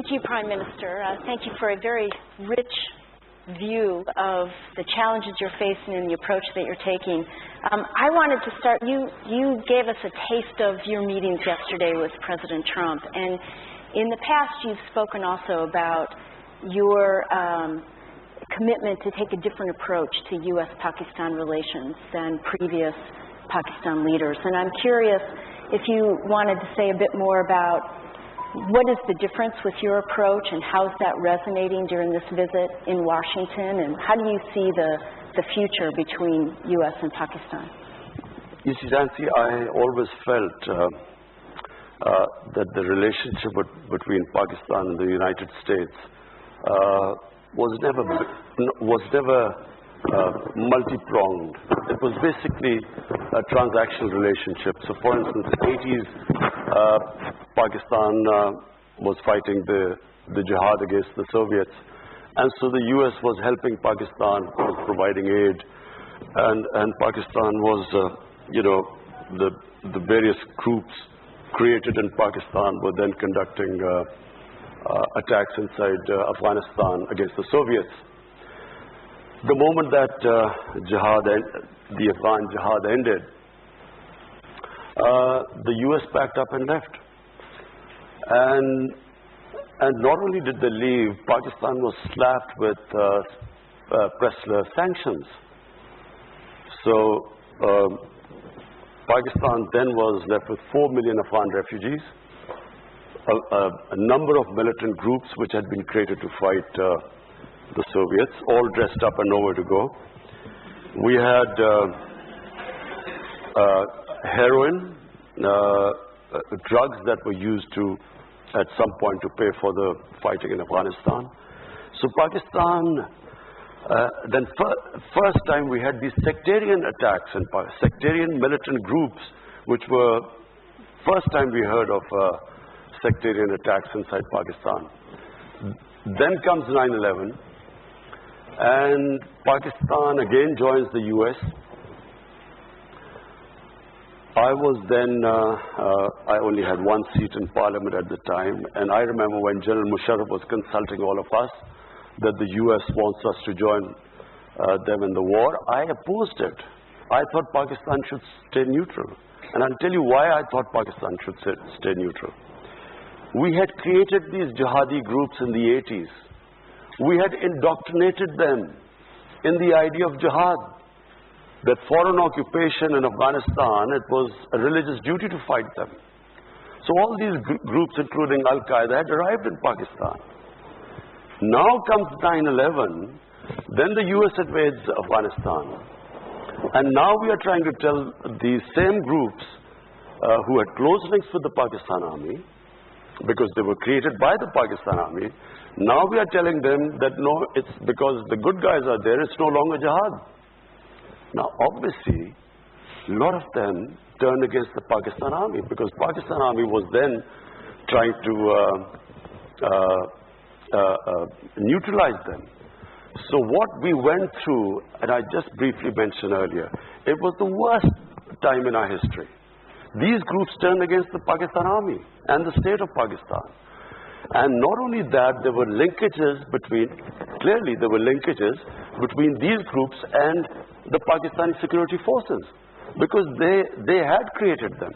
to you, Prime Minister. Thank you for a very rich view of the challenges you're facing and the approach that you're taking. I wanted to start, you gave us a taste of your meetings yesterday with President Trump, and in the past you've spoken also about your commitment to take a different approach to U.S.-Pakistan relations than previous Pakistan leaders. And I'm curious if you wanted to say a bit more about what is the difference with your approach and how's that resonating during this visit in Washington, and how do you see the future between U.S. and Pakistan? You see, Nancy, I always felt that the relationship between Pakistan and the United States was never multi-pronged. It was basically a transactional relationship. So, for instance, in the 80s, Pakistan was fighting the jihad against the Soviets, and so the U.S. was helping Pakistan, was providing aid, and Pakistan was, the various groups created in Pakistan were then conducting attacks inside Afghanistan against the Soviets. The moment that the Afghan jihad ended, the U.S. packed up and left. And not only did they leave, Pakistan was slapped with Pressler sanctions. So Pakistan then was left with 4 million Afghan refugees, a number of militant groups which had been created to fight the Soviets, all dressed up and nowhere to go. We had heroin, drugs that were used at some point to pay for the fighting in Afghanistan. So Pakistan, then first time we had these sectarian attacks and sectarian militant groups, which were first time we heard of sectarian attacks inside Pakistan. Then comes 9/11, and Pakistan again joins the U.S. I was then, I only had one seat in Parliament at the time, and I remember when General Musharraf was consulting all of us that the U.S. wants us to join them in the war. I opposed it. I thought Pakistan should stay neutral. And I'll tell you why I thought Pakistan should stay neutral. We had created these jihadi groups in the 80s. We had indoctrinated them in the idea of jihad. That foreign occupation in Afghanistan, it was a religious duty to fight them. So all these groups, including Al-Qaeda, had arrived in Pakistan. Now comes 9/11, then the U.S. invades Afghanistan. And now we are trying to tell these same groups who had close links with the Pakistan army, because they were created by the Pakistan army, now we are telling them that no, it's because the good guys are there, it's no longer jihad. Now, obviously, a lot of them turned against the Pakistan army, because Pakistan army was then trying to neutralize them. So what we went through, and I just briefly mentioned earlier, it was the worst time in our history. These groups turned against the Pakistan army and the state of Pakistan. And not only that, there were linkages between these groups and the Pakistani security forces, because they had created them.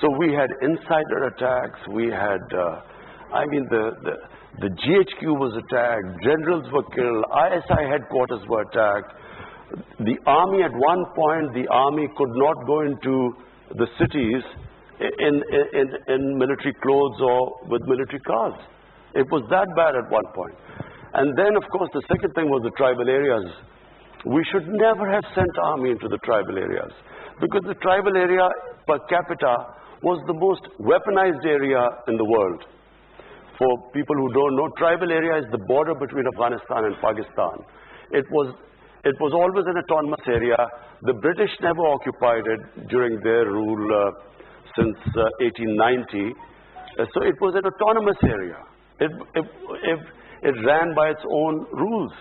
So we had insider attacks, we had, the GHQ was attacked, generals were killed, ISI headquarters were attacked. The army, at one point, the army could not go into the cities in military clothes or with military cars. It was that bad at one point. And then, of course, the second thing was the tribal areas. We should never have sent army into the tribal areas, because the tribal area per capita was the most weaponized area in the world. For people who don't know, tribal area is the border between Afghanistan and Pakistan. It was always an autonomous area. The British never occupied it during their rule since 1890. So it was an autonomous area. It ran by its own rules.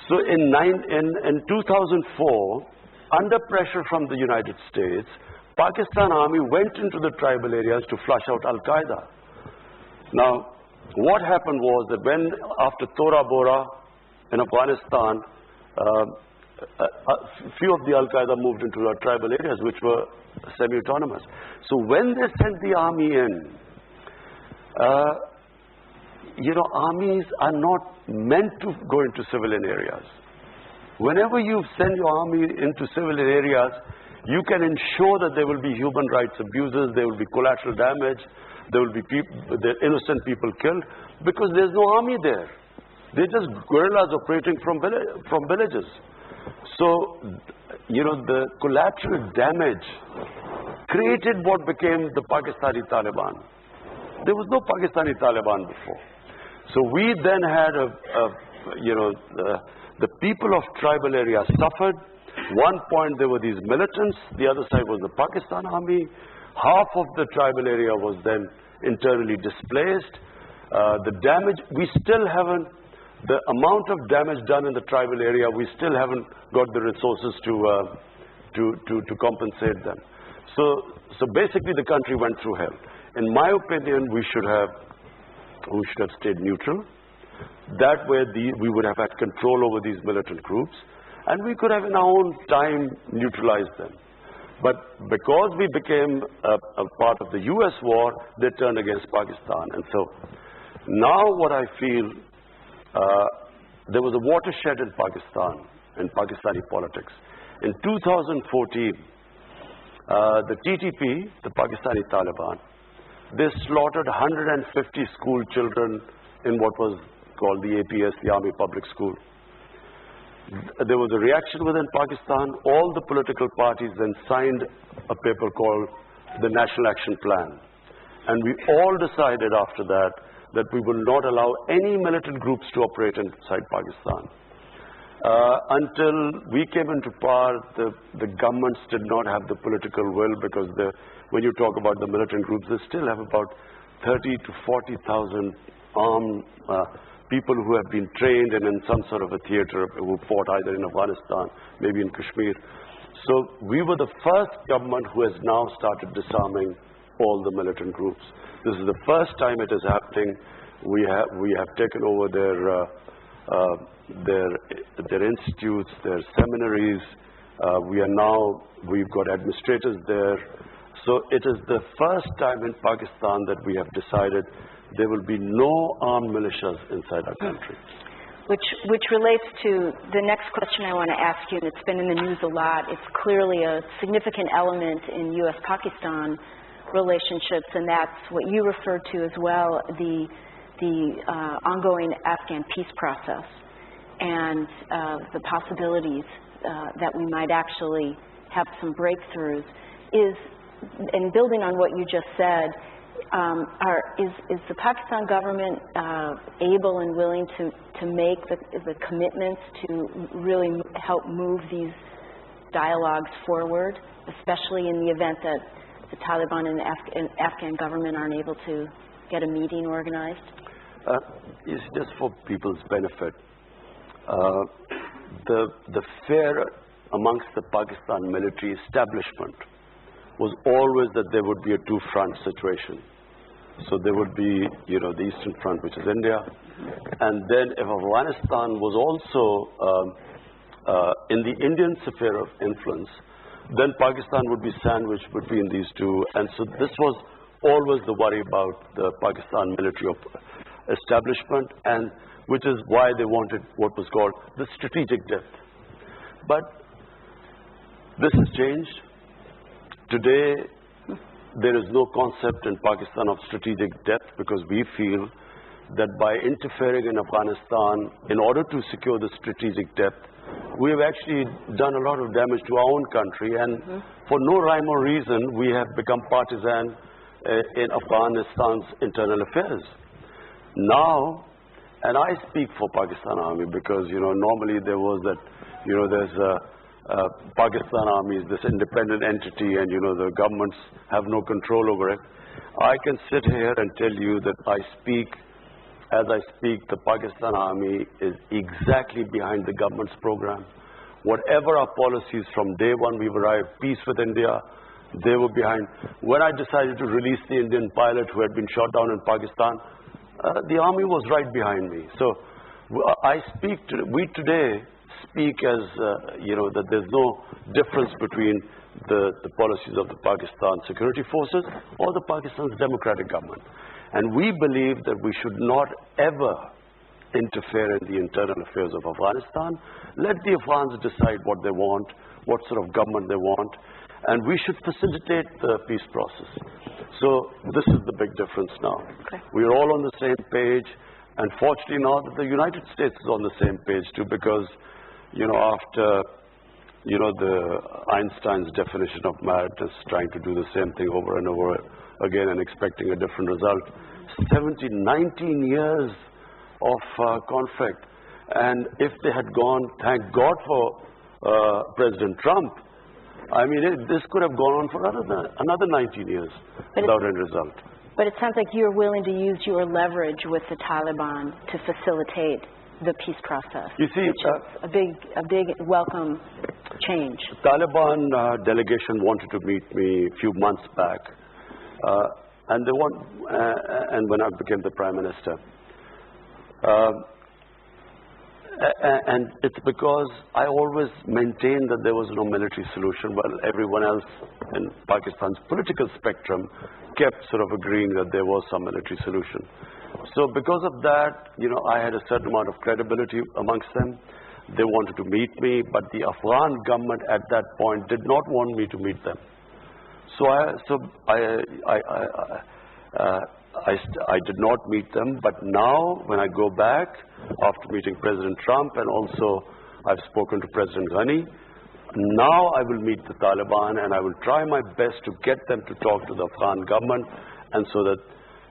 So in 2004, under pressure from the United States, Pakistan army went into the tribal areas to flush out Al-Qaeda. Now, what happened was that when, after Tora Bora in Afghanistan, a few of the Al-Qaeda moved into our tribal areas, which were semi-autonomous. So when they sent the army in, armies are not meant to go into civilian areas. Whenever you send your army into civilian areas, you can ensure that there will be human rights abuses, there will be collateral damage, there will be innocent people killed, because there's no army there. They're just guerrillas operating from villages. So, the collateral damage created what became the Pakistani Taliban. There was no Pakistani Taliban before. So we then had the people of tribal areas suffered. One point there were these militants, the other side was the Pakistan army. Half of the tribal area was then internally displaced. The damage, we still haven't, the amount of damage done in the tribal area, we still haven't got the resources to compensate them. So basically the country went through hell. In my opinion, we should have stayed neutral. That way we would have had control over these militant groups, and we could have in our own time neutralized them. But because we became a part of the US war, they turned against Pakistan. And so now what I feel, there was a watershed in Pakistan, in Pakistani politics. In 2014, the TTP, the Pakistani Taliban, they slaughtered 150 school children in what was called the APS, the Army Public School. There was a reaction within Pakistan. All the political parties then signed a paper called the National Action Plan. And we all decided after that we will not allow any militant groups to operate inside Pakistan. Until we came into power, the governments did not have the political will, because when you talk about the militant groups, they still have about 30 to 40,000 armed people who have been trained and in some sort of a theater, who fought either in Afghanistan, maybe in Kashmir. So we were the first government who has now started disarming all the militant groups. This is the first time it is happening. We have taken over their institutes, their seminaries. We've got administrators there. So it is the first time in Pakistan that we have decided there will be no armed militias inside our country. Which relates to the next question I want to ask you, and it's been in the news a lot. It's clearly a significant element in U.S.-Pakistan relationships, and that's what you referred to as well, the ongoing Afghan peace process and the possibilities that we might actually have some breakthroughs. And building on what you just said, is the Pakistan government able and willing to make the commitments to really help move these dialogues forward, especially in the event that the Taliban and the Afghan government aren't able to get a meeting organized? It's just for people's benefit. The fear amongst the Pakistan military establishment was always that there would be a two-front situation. So there would be, the Eastern Front, which is India, and then if Afghanistan was also in the Indian sphere of influence, then Pakistan would be sandwiched between these two. And so this was always the worry about the Pakistan military establishment, and which is why they wanted what was called the strategic depth. But this has changed. Today, there is no concept in Pakistan of strategic depth, because we feel that by interfering in Afghanistan, in order to secure the strategic depth, we have actually done a lot of damage to our own country, and for no rhyme or reason, we have become partisan in Afghanistan's internal affairs. Now, and I speak for Pakistan Army because, normally there was that, there's Pakistan Army is this independent entity, and, the governments have no control over it. I can sit here and tell you that as I speak, the Pakistan Army is exactly behind the government's program. Whatever our policies from day one we've arrived, peace with India, they were behind. When I decided to release the Indian pilot who had been shot down in Pakistan, the army was right behind me. So we today speak as, that there's no difference between the policies of the Pakistan security forces or the Pakistan's democratic government. And we believe that we should not ever interfere in the internal affairs of Afghanistan. Let the Afghans decide what they want, what sort of government they want, and we should facilitate the peace process. So this is the big difference now. Okay. We are all on the same page, and fortunately now that the United States is on the same page too, because, after, the Einstein's definition of madness, trying to do the same thing over and over again and expecting a different result, 19 years of conflict. And if they had gone, thank God for President Trump, I mean, this could have gone on for another 19 years without any result. But it sounds like you're willing to use your leverage with the Taliban to facilitate the peace process. You see, which is a big welcome change. The Taliban delegation wanted to meet me a few months back, and when I became the Prime Minister. And it's because I always maintained that there was no military solution, while everyone else in Pakistan's political spectrum kept sort of agreeing that there was some military solution. So because of that, I had a certain amount of credibility amongst them. They wanted to meet me, but the Afghan government at that point did not want me to meet them. So I did not meet them, but now when I go back after meeting President Trump, and also I've spoken to President Ghani, now I will meet the Taliban and I will try my best to get them to talk to the Afghan government, and so that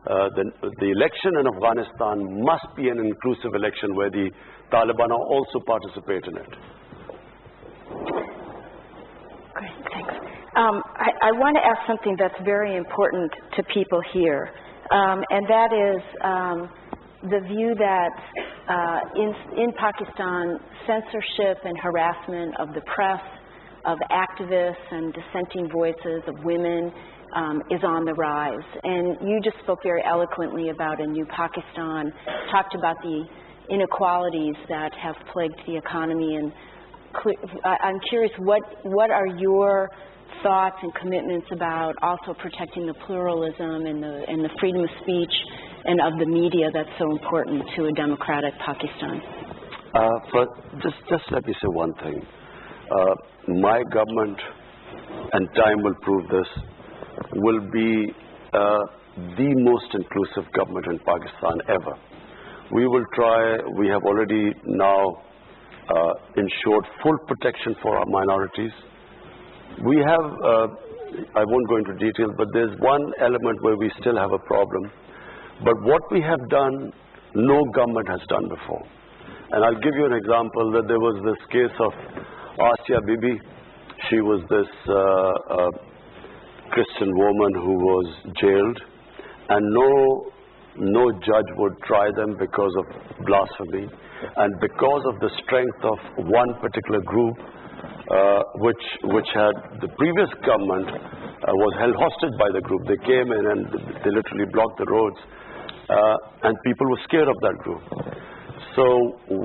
the election in Afghanistan must be an inclusive election where the Taliban also participate in it. Great, thanks. I want to ask something that's very important to people here. And that is the view that in Pakistan, censorship and harassment of the press, of activists and dissenting voices of women is on the rise. And you just spoke very eloquently about a new Pakistan, talked about the inequalities that have plagued the economy. And I'm curious, what are your thoughts and commitments about also protecting the pluralism and the freedom of speech and of the media that's so important to a democratic Pakistan? But just let me say one thing. My government, and time will prove this, will be the most inclusive government in Pakistan ever. We will try. We have already now ensured full protection for our minorities. We have, I won't go into details, but there's one element where we still have a problem. But what we have done, no government has done before. And I'll give you an example that there was this case of Asia Bibi. She was this Christian woman who was jailed, and no judge would try them because of blasphemy, and because of the strength of one particular group, which had the previous government was held hostage by the group. They came in and they literally blocked the roads, and people were scared of that group. So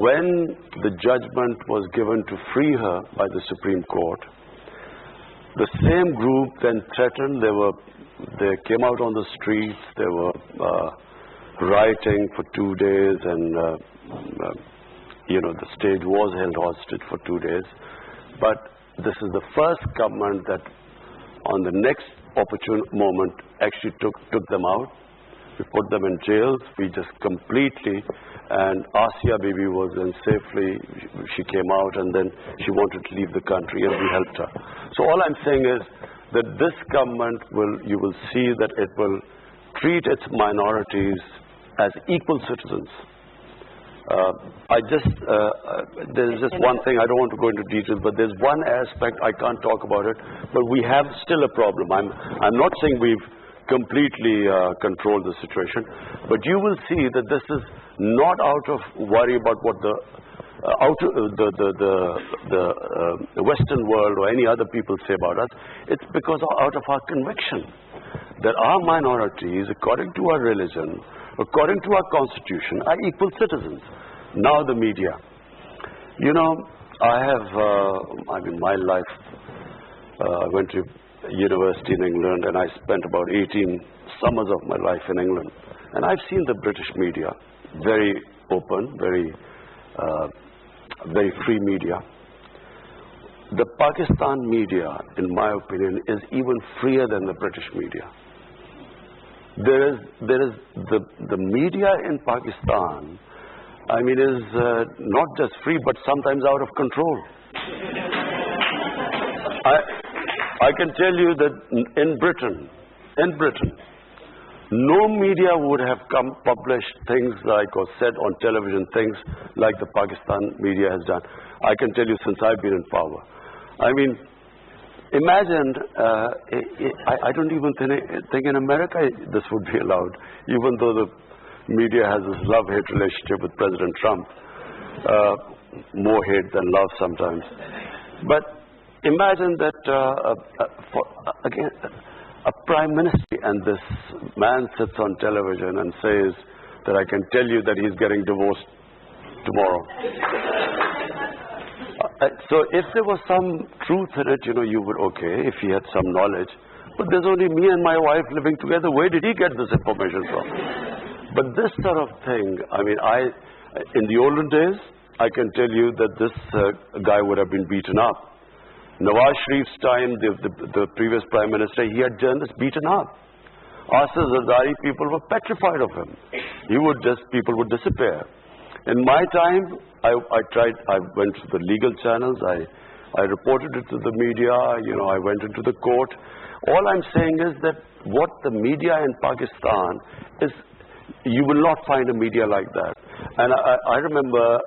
when the judgment was given to free her by the Supreme Court, the same group then threatened. They came out on the streets. They were rioting for 2 days, and the stage was held hostage for 2 days. But this is the first government that on the next opportune moment actually took them out. We put them in jails. We just completely, and Asia Bibi was then safely, she came out, and then she wanted to leave the country, and we helped her. So all I'm saying is that this government you will see that it will treat its minorities as equal citizens. There's just one thing, I don't want to go into details, but there's one aspect, I can't talk about it, but we have still a problem. I'm not saying we've completely controlled the situation, but you will see that this is not out of worry about what the Western world or any other people say about us. It's because out of our conviction that our minorities, according to our religion, According to our constitution, are equal citizens. Now the media. You know, I have, my life, I went to university in England, and I spent about 18 summers of my life in England. And I've seen the British media, very open, very free media. The Pakistan media, in my opinion, is even freer than the British media. There is the media in Pakistan, I mean, is not just free, but sometimes out of control. I can tell you that in Britain, no media would have published things like, or said on television things like the Pakistan media has done. I can tell you since I've been in power. I mean, imagine, I don't even think in America this would be allowed, even though the media has this love-hate relationship with President Trump. More hate than love sometimes. But imagine that, again, a prime minister, and this man sits on television and says that I can tell you that he's getting divorced tomorrow. So if there was some truth in it, you would, okay, if he had some knowledge. But there's only me and my wife living together. Where did he get this information from? But this sort of thing, I mean, in the olden days, I can tell you that this guy would have been beaten up. Nawaz Sharif's time, the previous prime minister, he had journalists beaten up. Asif Zardari, people were petrified of him. People would disappear. In my time, I went to the legal channels, I reported it to the media, I went into the court. All I'm saying is that what the media in Pakistan is, you will not find a media like that. And I remember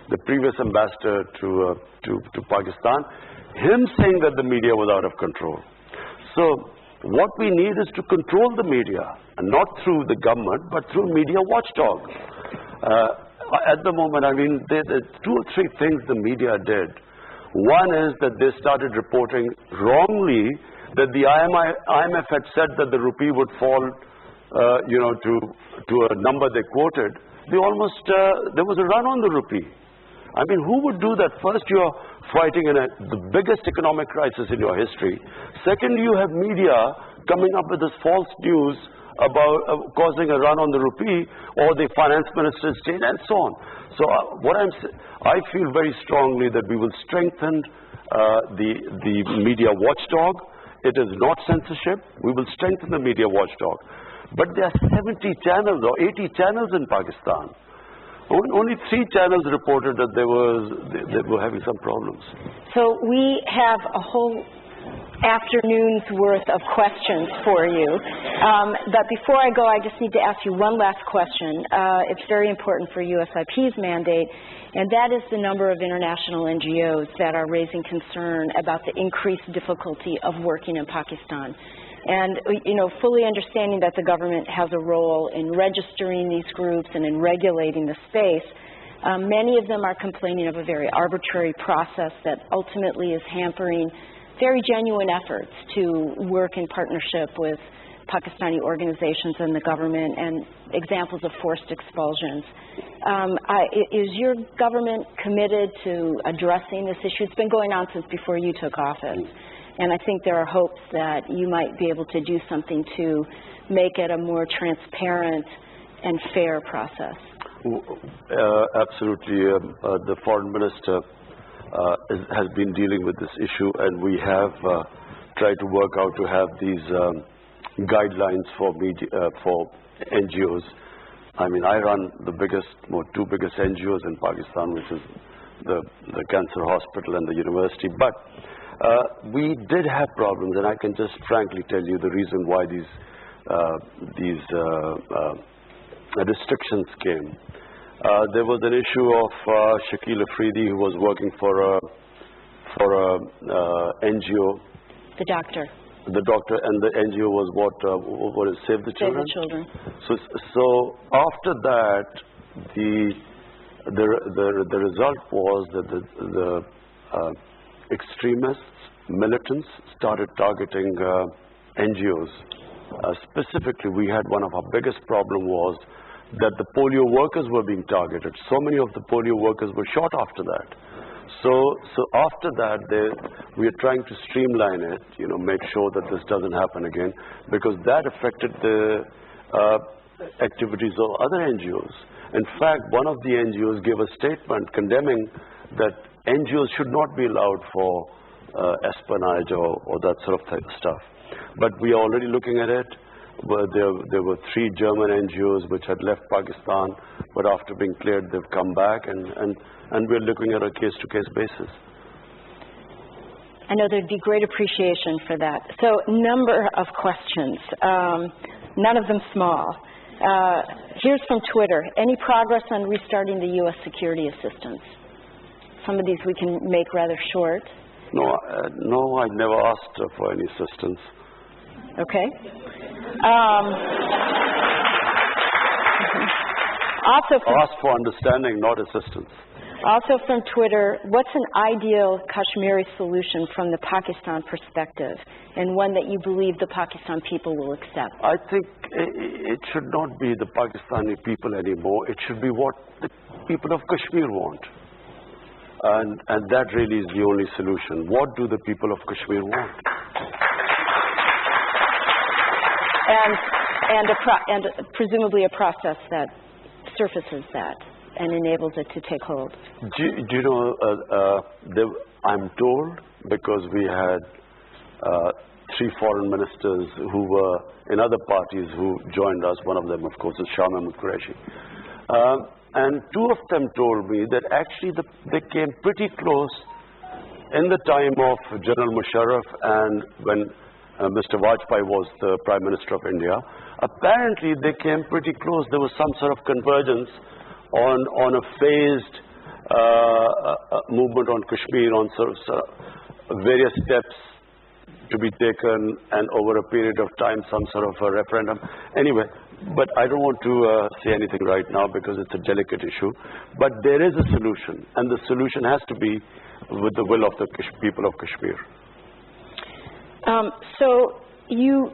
the previous ambassador to Pakistan, him saying that the media was out of control. So what we need is to control the media, and not through the government, but through media watchdog. At the moment, I mean, there's 2 or 3 things the media did. One is that they started reporting wrongly that the IMF had said that the rupee would fall, to a number they quoted. There was a run on the rupee. I mean, who would do that? First, you're fighting in the biggest economic crisis in your history. Second, you have media coming up with this false news about causing a run on the rupee, or the finance minister's change, and so on. So I feel very strongly that we will strengthen the media watchdog. It is not censorship. We will strengthen the media watchdog. But there are 70 channels or 80 channels in Pakistan. Only 3 channels reported that they were having some problems. So we have a whole afternoon's worth of questions for you. But before I go, I just need to ask you one last question. It's very important for USIP's mandate, and that is the number of international NGOs that are raising concern about the increased difficulty of working in Pakistan. And, fully understanding that the government has a role in registering these groups and in regulating the space, many of them are complaining of a very arbitrary process that ultimately is hampering very genuine efforts to work in partnership with Pakistani organizations and the government, and examples of forced expulsions. Is your government committed to addressing this issue? It's been going on since before you took office. And I think there are hopes that you might be able to do something to make it a more transparent and fair process. Absolutely. The foreign minister has been dealing with this issue, and we have tried to work out to have these guidelines for NGOs. I mean, I run the two biggest NGOs in Pakistan, which is the Cancer Hospital and the university. But we did have problems, and I can just frankly tell you the reason why these restrictions came. There was an issue of Shakil Afridi, who was working for a NGO. The doctor. The doctor, and the NGO was what is Save the Children? Save the Children. So after that, the result was that the extremists, militants, started targeting NGOs specifically, we had one of our biggest problem was that the polio workers were being targeted. So many of the polio workers were shot after that. So after that, we are trying to streamline it, make sure that this doesn't happen again, because that affected the activities of other NGOs. In fact, one of the NGOs gave a statement condemning that NGOs should not be allowed for espionage or that sort of stuff. But we are already looking at it. There were 3 German NGOs which had left Pakistan, but after being cleared, they've come back, and we're looking at a case-to-case basis. I know there'd be great appreciation for that. So, number of questions, none of them small. Here's from Twitter. Any progress on restarting the U.S. security assistance? Some of these we can make rather short. No, I never asked for any assistance. Okay. Ask for understanding, not assistance. Also from Twitter, what's an ideal Kashmiri solution from the Pakistan perspective, and one that you believe the Pakistan people will accept? I think it should not be the Pakistani people anymore. It should be what the people of Kashmir want. And that really is the only solution. What do the people of Kashmir want? And presumably a process that surfaces that and enables it to take hold. Do you know, I'm told, because we had 3 foreign ministers who were in other parties who joined us. One of them, of course, is Shah Mahmood Qureshi. And 2 of them told me that actually they came pretty close in the time of General Musharraf and when Mr. Vajpayee was the Prime Minister of India. Apparently, they came pretty close. There was some sort of convergence on a phased movement on Kashmir, on sort of various steps to be taken, and over a period of time, some sort of a referendum. Anyway, but I don't want to say anything right now because it's a delicate issue. But there is a solution, and the solution has to be with the will of the people of Kashmir. So you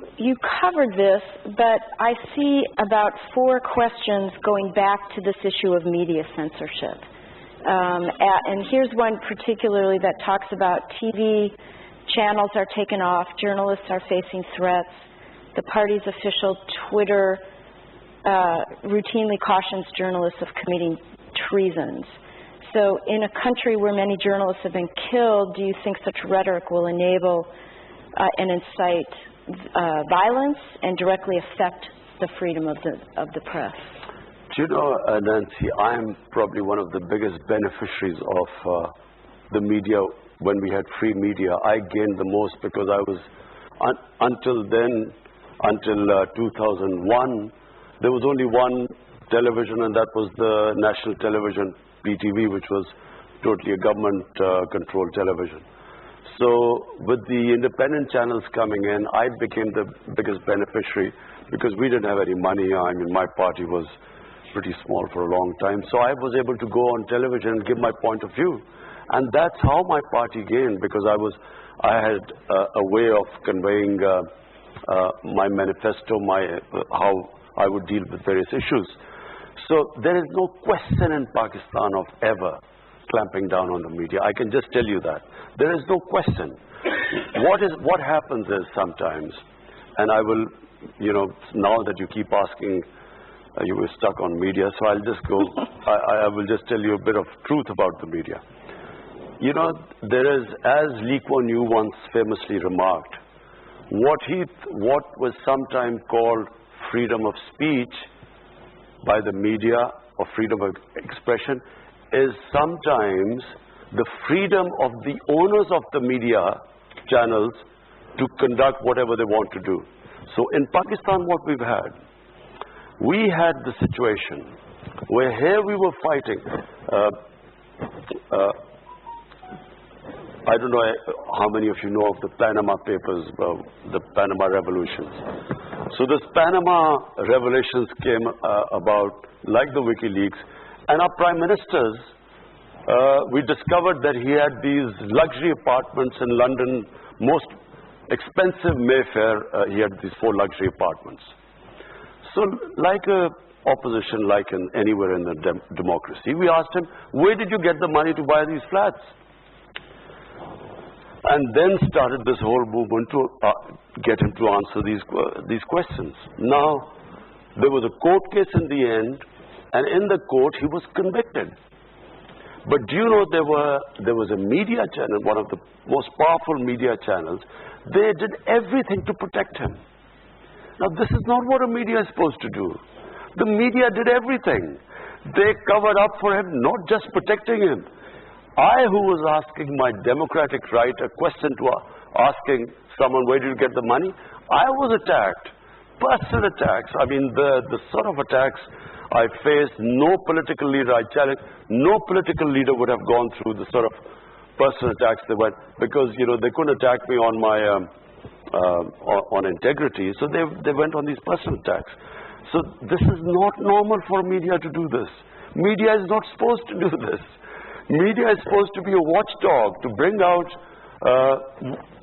covered this, but I see about 4 questions going back to this issue of media censorship. And here's one particularly that talks about TV channels are taken off, journalists are facing threats, the party's official Twitter routinely cautions journalists of committing treasons. So in a country where many journalists have been killed, do you think such rhetoric will enable and incite violence and directly affect the freedom of the press? Do you know, Nancy, I'm probably one of the biggest beneficiaries of the media. When we had free media, I gained the most because I was, until 2001, there was only one television, and that was the national television, PTV, which was totally a government-controlled television. So with the independent channels coming in, I became the biggest beneficiary because we didn't have any money. I mean, my party was pretty small for a long time. So I was able to go on television and give my point of view. And that's how my party gained, because I had a way of conveying my manifesto, how I would deal with various issues. So there is no question in Pakistan of ever clamping down on the media. I can just tell you that. There is no question. What happens is sometimes, and I will, now that you keep asking, you were stuck on media, so I'll just go, I will just tell you a bit of truth about the media. There is, as Lee Kuan Yew once famously remarked, what was sometimes called freedom of speech by the media or freedom of expression is sometimes the freedom of the owners of the media channels to conduct whatever they want to do. So in Pakistan, what we had the situation where here we were fighting. I don't know how many of you know of the Panama Papers, the Panama Revolutions. So this Panama Revelations came about like the WikiLeaks, and our prime ministers, we discovered that he had these luxury apartments in London, most expensive Mayfair, he had these 4 luxury apartments. So like a opposition, like anywhere in the democracy, we asked him, where did you get the money to buy these flats? And then started this whole movement to get him to answer these questions. Now, there was a court case in the end, and in the court he was convicted. But do you know there was a media channel, one of the most powerful media channels, they did everything to protect him. Now this is not what a media is supposed to do. The media did everything. They covered up for him, not just protecting him. I, who was asking my democratic right a question to asking someone, where did you get the money? I was attacked. Personal attacks. I mean, the sort of attacks I faced, no political leader I challenged, no political leader would have gone through the sort of personal attacks they went, because, you know, they couldn't attack me on my, on integrity, so they went on these personal attacks. So this is not normal for media to do this. Media is not supposed to do this. Media is supposed to be a watchdog, to bring out,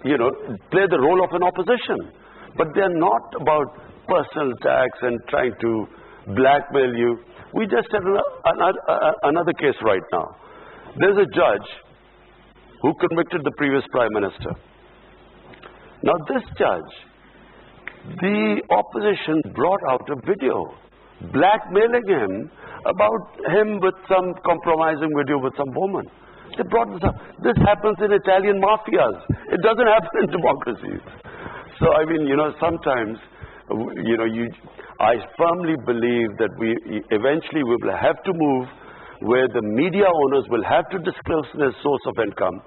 you know, play the role of an opposition. But they're not about personal attacks and trying to blackmail you. We just had another case right now. There's a judge who convicted the previous prime minister. Now this judge, the opposition brought out a video blackmailing him about him with some compromising video with some woman. They brought this up. This happens in Italian mafias. It doesn't happen in democracies. So, I mean, you know, sometimes, you know, I firmly believe that eventually we will have to move where the media owners will have to disclose their source of income.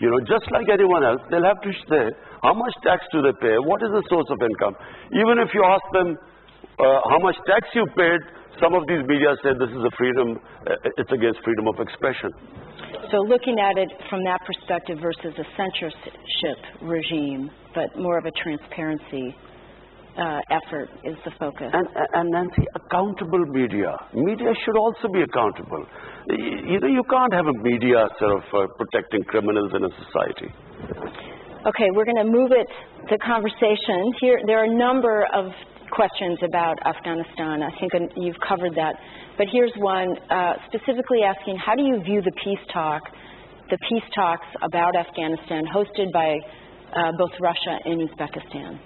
You know, just like anyone else, they'll have to say how much tax do they pay, what is the source of income. Even if you ask them how much tax you paid, some of these media say this is a freedom, it's against freedom of expression. So looking at it from that perspective versus a censorship regime, but more of a transparency effort is the focus. And Nancy, accountable media. Media should also be accountable. You know, you can't have a media sort of protecting criminals in a society. Okay, we're going to move the conversation. Here, there are a number of questions about Afghanistan. I think you've covered that. But here's one specifically asking, how do you view the peace talks about Afghanistan hosted by both Russia and Uzbekistan?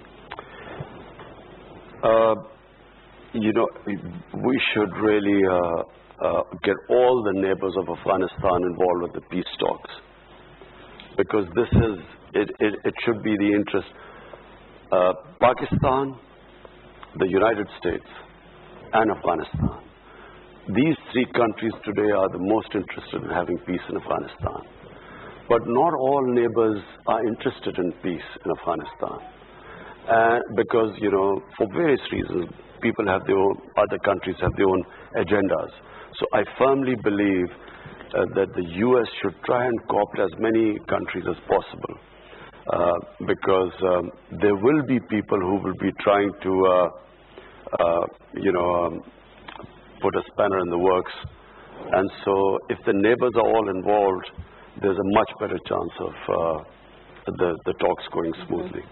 You know, we should really get all the neighbors of Afghanistan involved with the peace talks, because this is, it should be the interest. Pakistan, the United States, and Afghanistan. These 3 countries today are the most interested in having peace in Afghanistan. But not all neighbors are interested in peace in Afghanistan. Because, you know, for various reasons, people have their own, other countries have their own agendas. So I firmly believe that the U.S. should try and cooperate as many countries as possible. Because there will be people who will be trying to, you know, put a spanner in the works. And so if the neighbors are all involved, there's a much better chance of the talks going smoothly.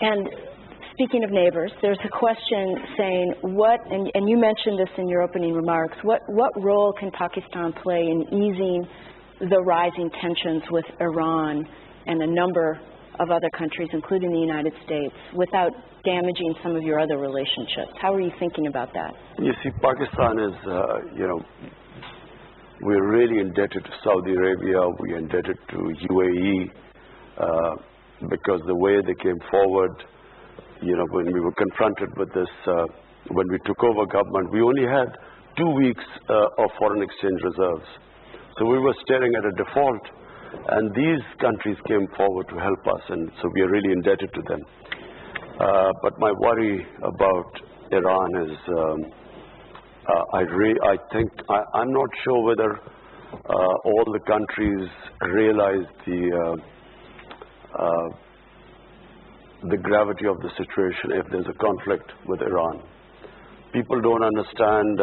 And speaking of neighbors, there's a question saying, and you mentioned this in your opening remarks, what role can Pakistan play in easing the rising tensions with Iran and a number of other countries, including the United States, without damaging some of your other relationships? How are you thinking about that? You see, Pakistan is, you know, we're really indebted to Saudi Arabia, we're indebted to UAE, because the way they came forward, you know, when we were confronted with this, when we took over government, we only had 2 weeks of foreign exchange reserves. So we were staring at a default. And these countries came forward to help us, and so we are really indebted to them. But my worry about Iran is, I think, I'm not sure whether all the countries realize the gravity of the situation if there's a conflict with Iran. People don't understand,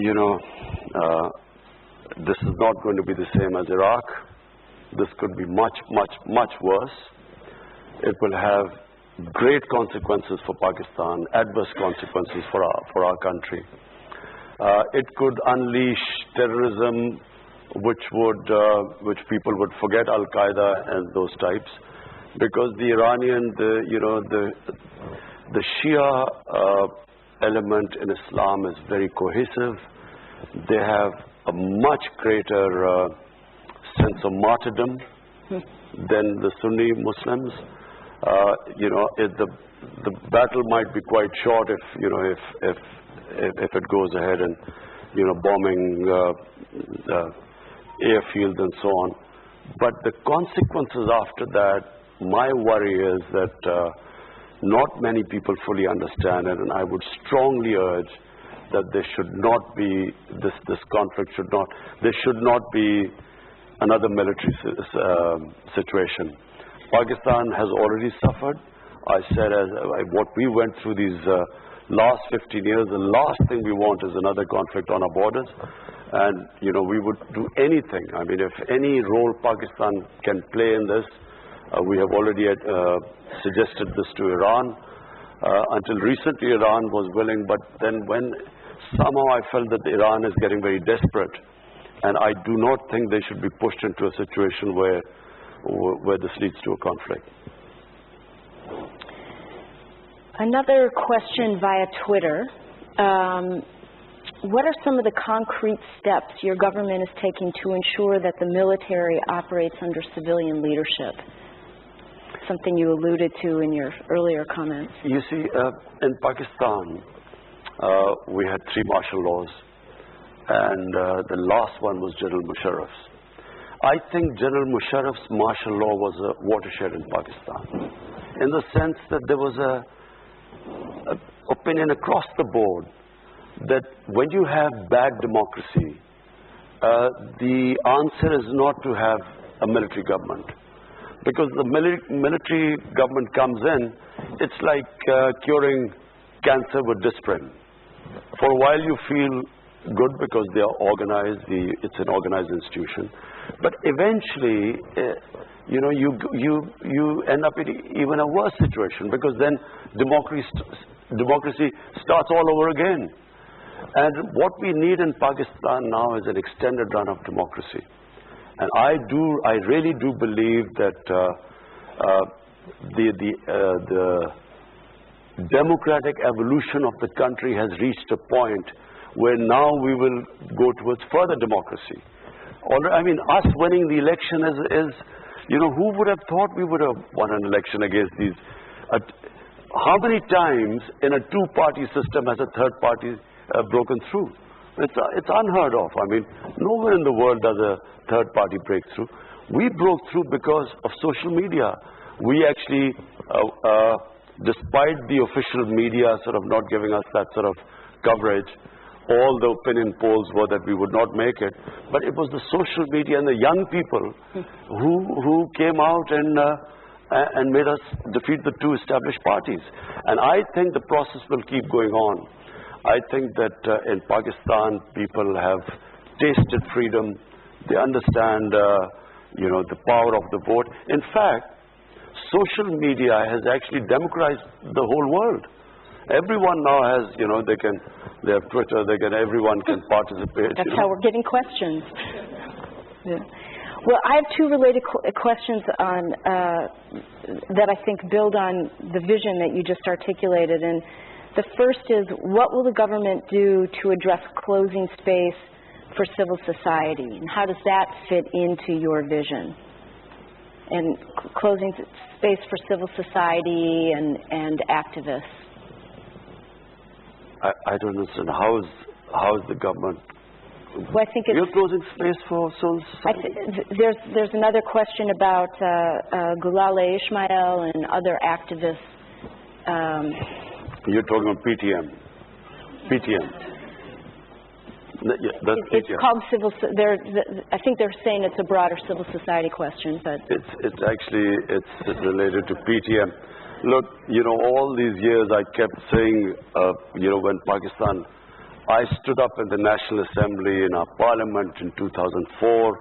you know, this is not going to be the same as Iraq. this could be much, much, much worse. It will have great consequences for Pakistan, adverse consequences for our country. It could unleash terrorism, which people would forget Al Qaeda and those types, because the Iranian, the Shia element in Islam is very cohesive. They have a much greater sense of martyrdom than the Sunni Muslims. The battle might be quite short if it goes ahead and bombing airfields and so on. But the consequences after that, my worry is that not many people fully understand it, and I would strongly urge that there should not be this conflict there should not be another military situation. Pakistan has already suffered. I said, what we went through these last 15 years, the last thing we want is another conflict on our borders. And, we would do anything. I mean, if any role Pakistan can play in this, we have already suggested this to Iran. Until recently, Iran was willing, but then when somehow I felt that Iran is getting very desperate, and I do not think they should be pushed into a situation where this leads to a conflict. Another question via Twitter. What are some of the concrete steps your government is taking to ensure that the military operates under civilian leadership? Something you alluded to in your earlier comments. You see, in Pakistan, we had 3 martial laws, and the last one was General Musharraf's. I think General Musharraf's martial law was a watershed in Pakistan, in the sense that there was a opinion across the board that when you have bad democracy, the answer is not to have a military government. Because the military government comes in, it's like curing cancer with Disprin. For a while you feel good because they are organized, it's an organized institution. But eventually, you end up in even a worse situation, because then democracy starts all over again. And what we need in Pakistan now is an extended run of democracy. And I really do believe that the democratic evolution of the country has reached a point where now we will go towards further democracy. I mean, us winning the election is who would have thought we would have won an election against these? How many times in a 2-party system has a third party broken through? It's unheard of. I mean, nowhere in the world does a third party break through. We broke through because of social media. We actually, despite the official media sort of not giving us that sort of coverage, all the opinion polls were that we would not make it. But it was the social media and the young people who came out and made us defeat the 2 established parties. And I think the process will keep going on. I think that in Pakistan, people have tasted freedom. They understand, the power of the vote. In fact, social media has actually democratized the whole world. Everyone now has, they have Twitter, everyone can participate. That's how we're getting questions. Yeah. Well, I have 2 related questions on that I think build on the vision that you just articulated. And the first is, what will the government do to address closing space for civil society? And how does that fit into your vision? And closing space for civil society and activists. I don't understand. How is the government? Well, I think it's, you're closing space for civil society? There's another question about Gulale Ismail and other activists. You're talking about PTM. PTM. Yeah, that's it's PTM. called civil. I think they're saying it's a broader civil society question, but it's actually related to PTM. Look, all these years I kept saying, when Pakistan, I stood up in the National Assembly in our Parliament in 2004.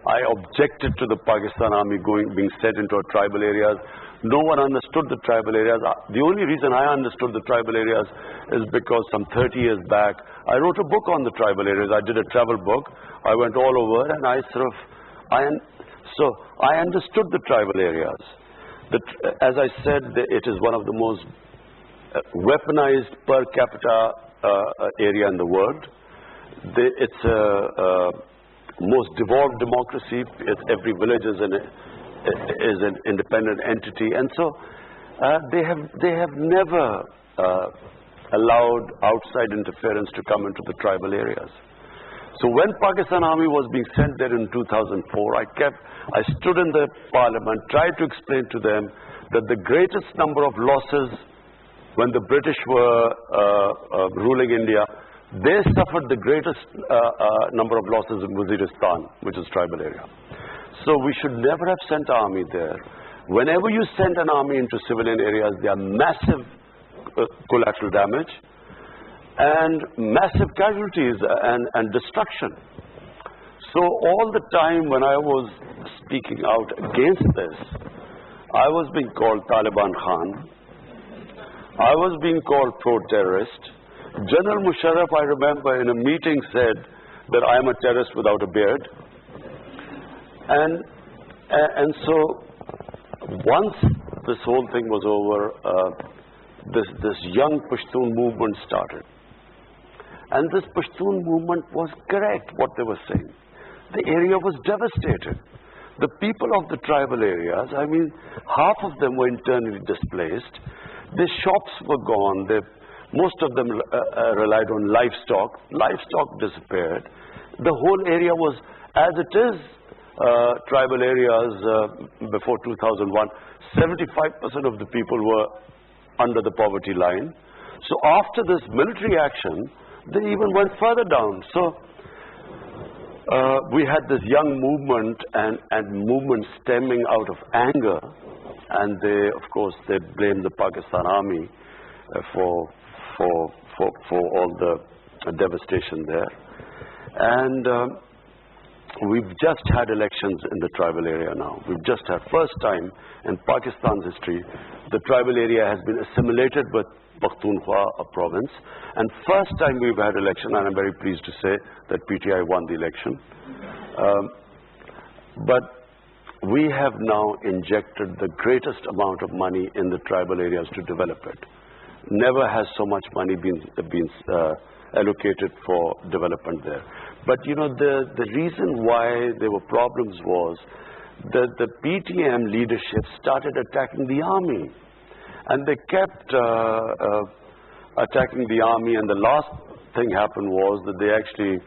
I objected to the Pakistan army being sent into our tribal areas. No one understood the tribal areas. The only reason I understood the tribal areas is because some 30 years back, I wrote a book on the tribal areas. I did a travel book. I went all over and I understood the tribal areas. As I said, it is one of the most weaponized per capita area in the world. It's a most devolved democracy. Every village is an independent entity, and so they have never allowed outside interference to come into the tribal areas. So when Pakistan Army was being sent there in 2004, I stood in the parliament, tried to explain to them that the greatest number of losses when the British were ruling India, they suffered the greatest number of losses in Waziristan, which is tribal area. So we should never have sent army there. Whenever you send an army into civilian areas, there are massive collateral damage and massive casualties and destruction. So all the time when I was speaking out against this, I was being called Taliban Khan. I was being called pro-terrorist. General Musharraf, I remember, in a meeting said that I am a terrorist without a beard. And so once this whole thing was over, this young Pashtun movement started. And this Pashtun movement was correct, what they were saying. The area was devastated. The people of the tribal areas, I mean, half of them were internally displaced. Their shops were gone. Most of them relied on livestock. Livestock disappeared. The whole area was, as it is, tribal areas before 2001, 75% of the people were under the poverty line. So after this military action, they even went further down. So we had this young movement and movement stemming out of anger, and they, of course, they blamed the Pakistan army for all the devastation there. And we've just had elections in the tribal area now. We've just had, first time in Pakistan's history, the tribal area has been assimilated with Pakhtunkhwa, a province. And first time we've had election, and I'm very pleased to say that PTI won the election. But we have now injected the greatest amount of money in the tribal areas to develop it. Never has so much money been allocated for development there. But you know, the reason why there were problems was that the PTM leadership started attacking the army. And they kept attacking the army, and the last thing happened was that they actually,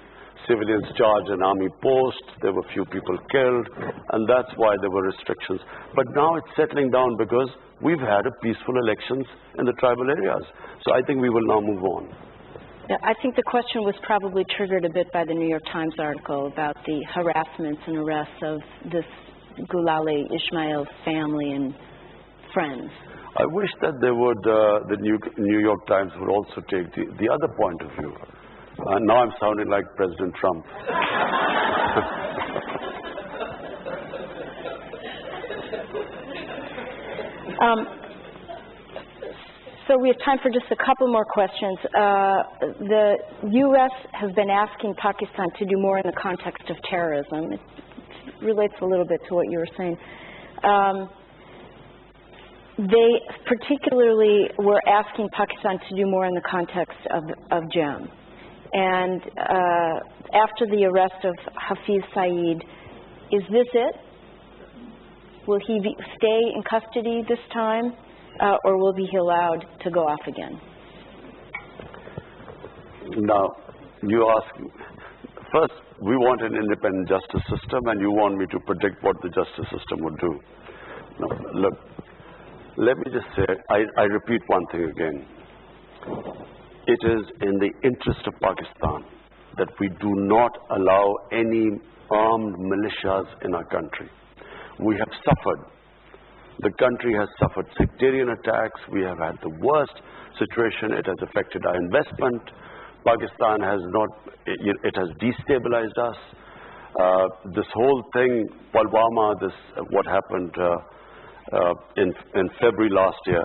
civilians charged an army post, there were few people killed, and that's why there were restrictions. But now it's settling down because we've had a peaceful elections in the tribal areas. So I think we will now move on. Yeah, I think the question was probably triggered a bit by the New York Times article about the harassments and arrests of this Gulali Ismail's family and friends. I wish that they would, the New York Times would also take the other point of view. Now I'm sounding like President Trump. So we have time for just a couple more questions. The U.S. has been asking Pakistan to do more in the context of terrorism. It relates a little bit to what you were saying. They particularly were asking Pakistan to do more in the context of JEM. And after the arrest of Hafiz Saeed, is this it? Will he stay in custody this time, or will he be allowed to go off again? Now, you ask, first, we want an independent justice system, and you want me to predict what the justice system would do. Now, look, let me just say, I repeat one thing again. It is in the interest of Pakistan that we do not allow any armed militias in our country. We have suffered. The country has suffered sectarian attacks. We have had the worst situation. It has affected our investment. Pakistan has not, it has destabilized us. This whole thing, Pulwama, what happened in February last year,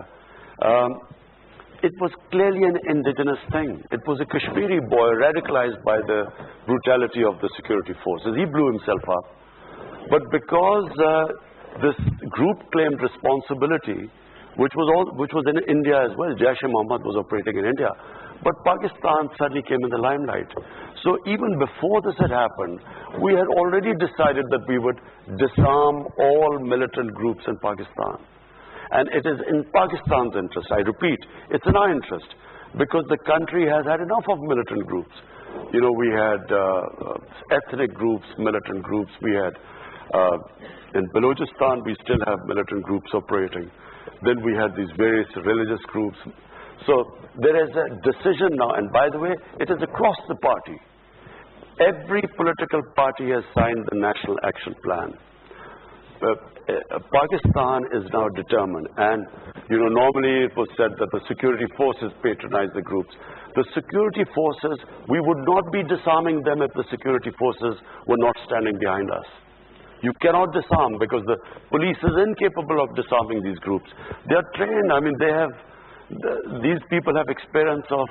it was clearly an indigenous thing. It was a Kashmiri boy radicalized by the brutality of the security forces. He blew himself up. But because this group claimed responsibility, which was in India as well, Jaish-e-Mohammed was operating in India, but Pakistan suddenly came in the limelight. So even before this had happened, we had already decided that we would disarm all militant groups in Pakistan. And it is in Pakistan's interest, I repeat, it's in our interest, because the country has had enough of militant groups. You know, we had ethnic groups, militant groups. We had, in Balochistan, we still have militant groups operating. Then we had these various religious groups. So there is a decision now, and by the way, it is across the party. Every political party has signed the National Action Plan. Pakistan is now determined, and you know, normally it was said that the security forces patronize the groups. The security forces, we would not be disarming them if the security forces were not standing behind us. You cannot disarm because the police is incapable of disarming these groups. They are trained. I mean, these people have experience of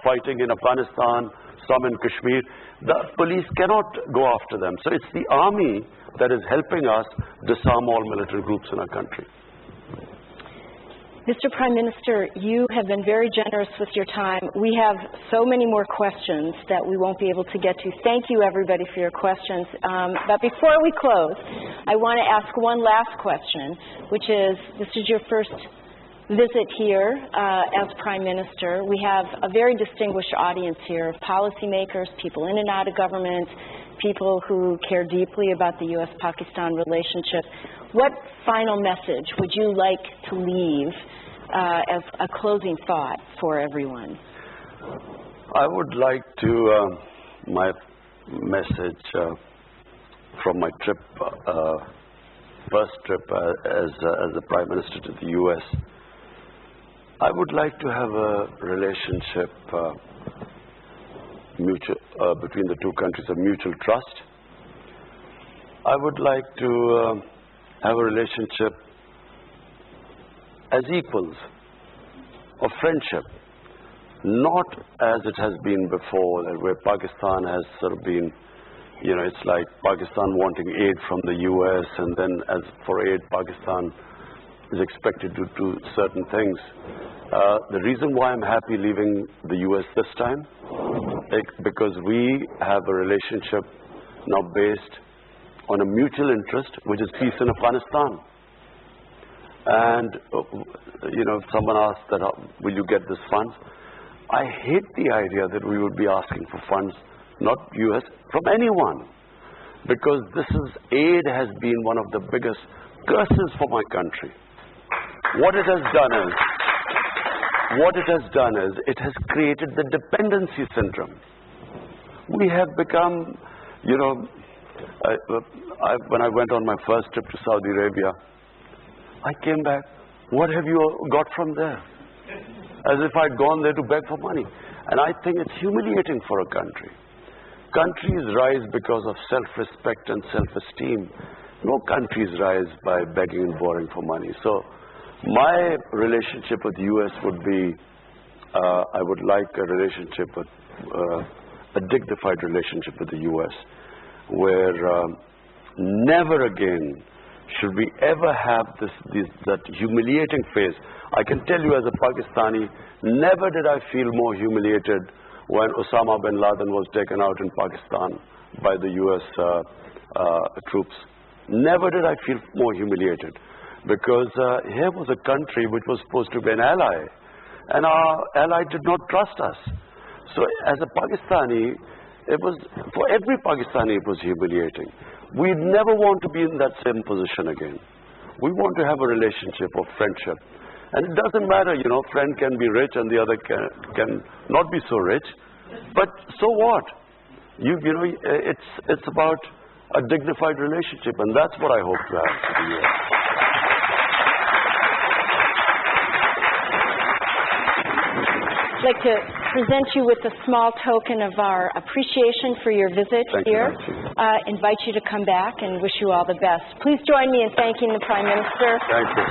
fighting in Afghanistan, some in Kashmir. The police cannot go after them. So it's the army that is helping us disarm all military groups in our country. Mr. Prime Minister, you have been very generous with your time. We have so many more questions that we won't be able to get to. Thank you, everybody, for your questions. But before we close, I want to ask one last question, which is, this is your first visit here as Prime Minister. We have a very distinguished audience here of policymakers, people in and out of government, people who care deeply about the U.S.-Pakistan relationship. What final message would you like to leave as a closing thought for everyone? I would like to, my message from my trip, first trip as the Prime Minister to the U.S., I would like to have a relationship between the two countries of mutual trust. I would like to have a relationship as equals, of friendship, not as it has been before, where Pakistan has sort of been, you know, it's like Pakistan wanting aid from the U.S. and then as for aid, Pakistan is expected to do certain things. The reason why I'm happy leaving the U.S. this time, because we have a relationship now based on a mutual interest, which is peace in Afghanistan. And, you know, if someone asks that, will you get this funds? I hate the idea that we would be asking for funds, not U.S., from anyone. Because aid has been one of the biggest curses for my country. What it has done is, it has created the dependency syndrome. We have become, you know, when I went on my first trip to Saudi Arabia, I came back, what have you got from there? As if I'd gone there to beg for money. And I think it's humiliating for a country. Countries rise because of self-respect and self-esteem. No countries rise by begging and borrowing for money. So my relationship with the U.S. would be, I would like a relationship with, a dignified relationship with the U.S., where never again should we ever have that humiliating phase. I can tell you as a Pakistani, never did I feel more humiliated when Osama bin Laden was taken out in Pakistan by the U.S. troops. Never did I feel more humiliated, because here was a country which was supposed to be an ally, and our ally did not trust us. So as a Pakistani, for every Pakistani it was humiliating. We never want to be in that same position again. We want to have a relationship of friendship. And it doesn't matter, you know, friend can be rich and the other can not be so rich. But so what? You know, it's about a dignified relationship, and that's what I hope to have for the U.S. I'd like to present you with a small token of our appreciation for your visit here. Invite you to come back and wish you all the best. Please join me in thanking the Prime Minister. Thank you.